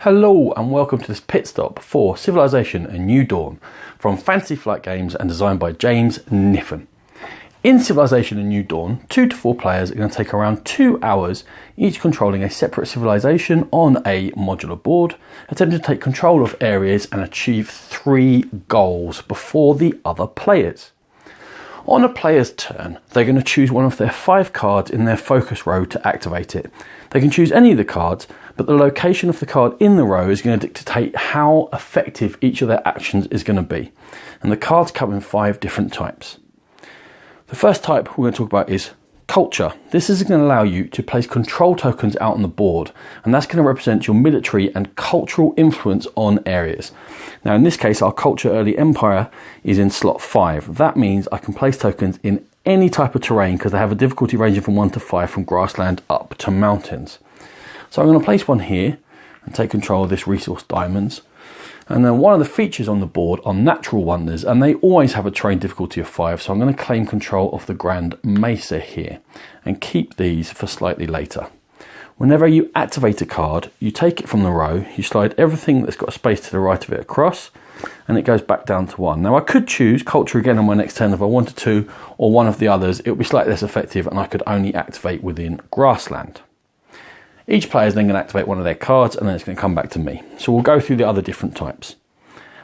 Hello and welcome to this pit stop for Civilization: A New Dawn from Fantasy Flight Games and designed by James Kniffer. In Civilization: A New Dawn, 2 to 4 players are going to take around 2 hours, each controlling a separate civilization on a modular board, attempting to take control of areas and achieve 3 goals before the other players. On a player's turn, they're going to choose one of their 5 cards in their focus row to activate it. They can choose any of the cards, but the location of the card in the row is going to dictate how effective each of their actions is going to be. And the cards come in 5 different types. The first type we're going to talk about is culture. This is going to allow you to place control tokens out on the board, and that's going to represent your military and cultural influence on areas. Now in this case, our culture early empire is in slot 5. That means I can place tokens in any type of terrain because they have a difficulty ranging from 1 to 5 from grassland up to mountains. So I'm going to place one here and take control of this resource diamonds. And then one of the features on the board are natural wonders, and they always have a terrain difficulty of 5. So I'm going to claim control of the Grand Mesa here and keep these for slightly later. Whenever you activate a card, you take it from the row, you slide everything that's got a space to the right of it across, and it goes back down to 1. Now I could choose culture again on my next turn if I wanted to, or one of the others. It would be slightly less effective and I could only activate within grassland. Each player is then going to activate one of their cards and then it's going to come back to me. So we'll go through the other different types.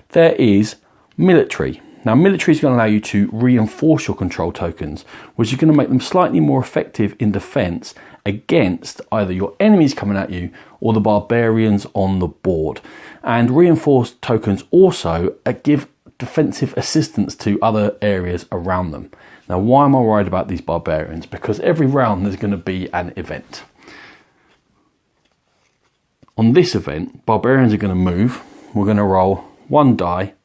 There is military. Now military is going to allow you to reinforce your control tokens, which is going to make them slightly more effective in defense against either your enemies coming at you or the barbarians on the board. And reinforced tokens also give defensive assistance to other areas around them. Now why am I worried about these barbarians? Because every round there's going to be an event. On this event, barbarians are going to move. We're going to roll 1 die,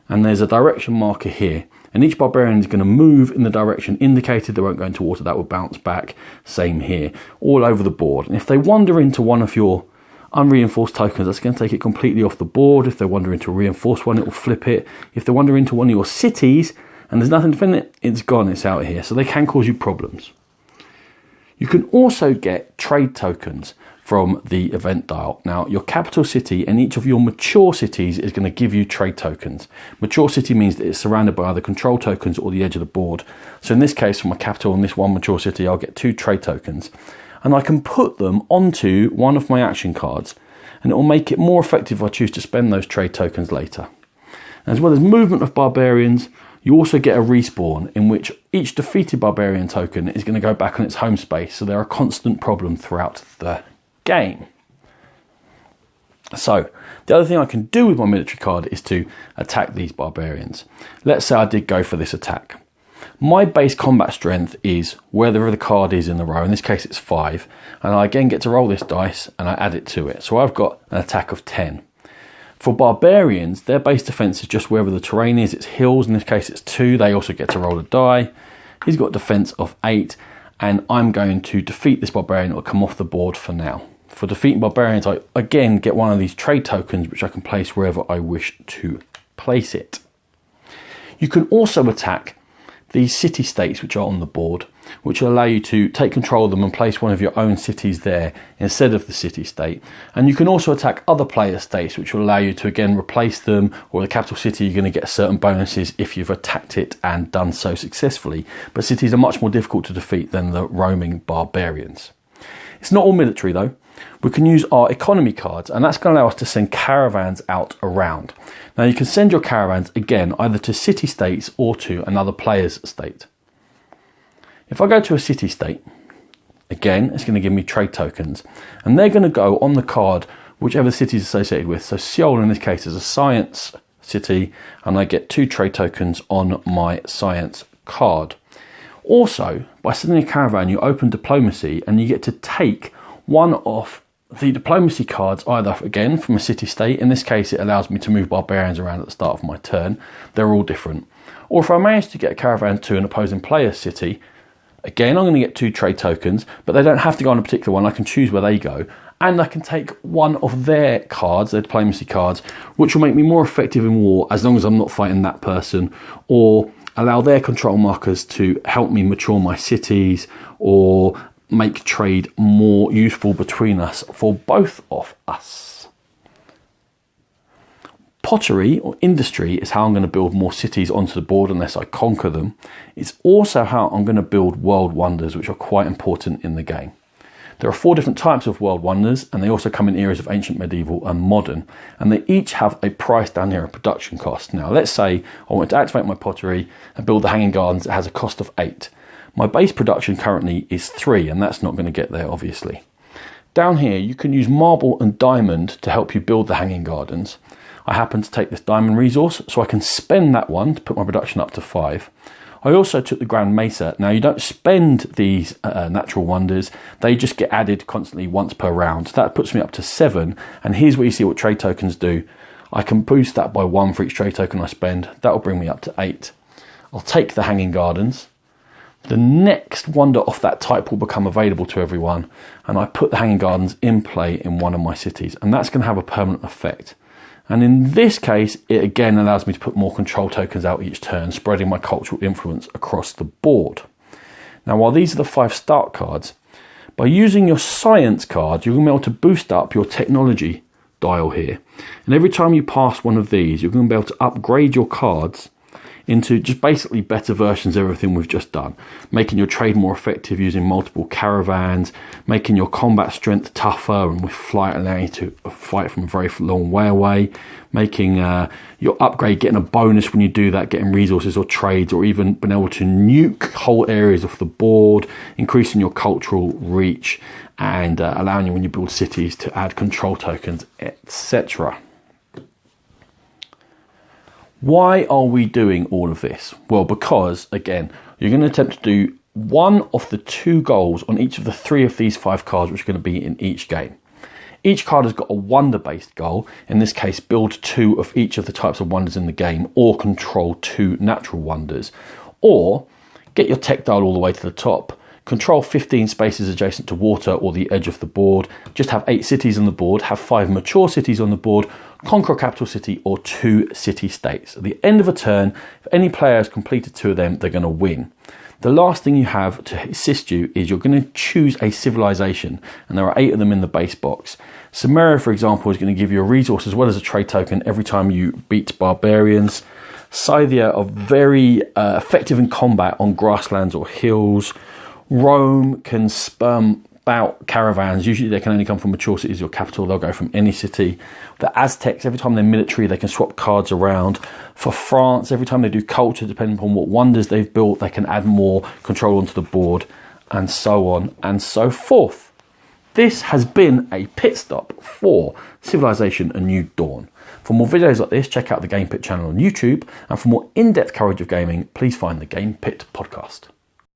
and there's a direction marker here. And each barbarian is going to move in the direction indicated. They won't go into water, that will bounce back. Same here, all over the board. And if they wander into one of your unreinforced tokens, that's going to take it completely off the board. If they wander into a reinforced one, it will flip it. If they wander into one of your cities and there's nothing to defend it, it's gone, it's out of here. So they can cause you problems. You can also get trade tokens from the event dial. Now your capital city and each of your mature cities is going to give you trade tokens. Mature city means that it's surrounded by either control tokens or the edge of the board. So in this case, for my capital and this one mature city, I'll get 2 trade tokens. And I can put them onto one of my action cards, and it will make it more effective if I choose to spend those trade tokens later. As well as movement of barbarians, you also get a respawn in which each defeated barbarian token is going to go back on its home space. So they're a constant problem throughout the game. So the other thing I can do with my military card is to attack these barbarians. Let's say I did go for this attack. My base combat strength is wherever the card is in the row. In this case it's 5, and I again get to roll this dice and I add it to it. So I've got an attack of 10. For barbarians, their base defense is just wherever the terrain is. It's hills, in this case it's 2. They also get to roll a die. He's got defense of 8, and I'm going to defeat this barbarian. It will come off the board for now. For defeating barbarians, I again get one of these trade tokens, which I can place wherever I wish to place it. You can also attack these city-states which are on the board, which will allow you to take control of them and place one of your own cities there instead of the city-state. And you can also attack other player states, which will allow you to again replace them, or the capital city, you're going to get certain bonuses if you've attacked it and done so successfully. But cities are much more difficult to defeat than the roaming barbarians. It's not all military though. We can use our economy cards, and that's going to allow us to send caravans out around. Now you can send your caravans again either to city states or to another player's state. If I go to a city state, again it's going to give me trade tokens, and they're going to go on the card whichever city is associated with. So Seoul in this case is a science city, and I get 2 trade tokens on my science card. Also, by sending a caravan, you open diplomacy and you get to take one of the diplomacy cards, either again from a city-state. In this case, it allows me to move barbarians around at the start of my turn. They're all different. Or if I manage to get a caravan to an opposing player's city, again, I'm going to get 2 trade tokens, but they don't have to go on a particular one. I can choose where they go. And I can take one of their cards, their diplomacy cards, which will make me more effective in war as long as I'm not fighting that person, or allow their control markers to help me mature my cities, or make trade more useful between us for both of us. Pottery or industry is how I'm going to build more cities onto the board unless I conquer them. It's also how I'm going to build world wonders, which are quite important in the game. There are 4 different types of world wonders, and they also come in eras of ancient, medieval and modern, and they each have a price down here, a production cost. Now let's say I want to activate my pottery and build the Hanging Gardens that has a cost of 8. My base production currently is 3, and that's not going to get there obviously. Down here you can use marble and diamond to help you build the Hanging Gardens. I happen to take this diamond resource, so I can spend that one to put my production up to 5. I also took the Grand Mesa. Now you don't spend these natural wonders, they just get added constantly once per round. So that puts me up to 7, and here's where you see what trade tokens do. I can boost that by 1 for each trade token I spend. That will bring me up to 8. I'll take the Hanging Gardens. The next wonder off that type will become available to everyone, and I put the Hanging Gardens in play in one of my cities, and that's going to have a permanent effect. And in this case, it again allows me to put more control tokens out each turn, spreading my cultural influence across the board. Now, while these are the 5 start cards, by using your science card, you're going to be able to boost up your technology dial here. And every time you pass one of these, you're going to be able to upgrade your cards into just basically better versions of everything we've just done, making your trade more effective using multiple caravans, making your combat strength tougher and with flight allowing you to fight from a very long way away, making your upgrade getting a bonus when you do that, getting resources or trades, or even being able to nuke whole areas off the board, increasing your cultural reach, and allowing you when you build cities to add control tokens, etc. Why are we doing all of this? Well, because, again, you're going to attempt to do one of the 2 goals on each of the 3 of these 5 cards, which are going to be in each game. Each card has got a wonder-based goal, in this case, build 2 of each of the types of wonders in the game, or control 2 natural wonders, or get your tech dial all the way to the top, control 15 spaces adjacent to water or the edge of the board, just have 8 cities on the board, have 5 mature cities on the board, conquer a capital city or 2 city-states. At the end of a turn, if any player has completed 2 of them, they're going to win. The last thing you have to assist you is you're going to choose a civilization, and there are 8 of them in the base box. Sumeria, for example, is going to give you a resource as well as a trade token every time you beat Barbarians. Scythia are very effective in combat on grasslands or hills. Rome can spam out caravans. Usually they can only come from mature cities or capital. They'll go from any city. The Aztecs, every time they're military, they can swap cards around. For France, every time they do culture, depending upon what wonders they've built, they can add more control onto the board, and so on and so forth. This has been a pit stop for Civilization: A New Dawn. For more videos like this, check out the Game Pit channel on YouTube, and for more in-depth coverage of gaming, please find the Game Pit podcast.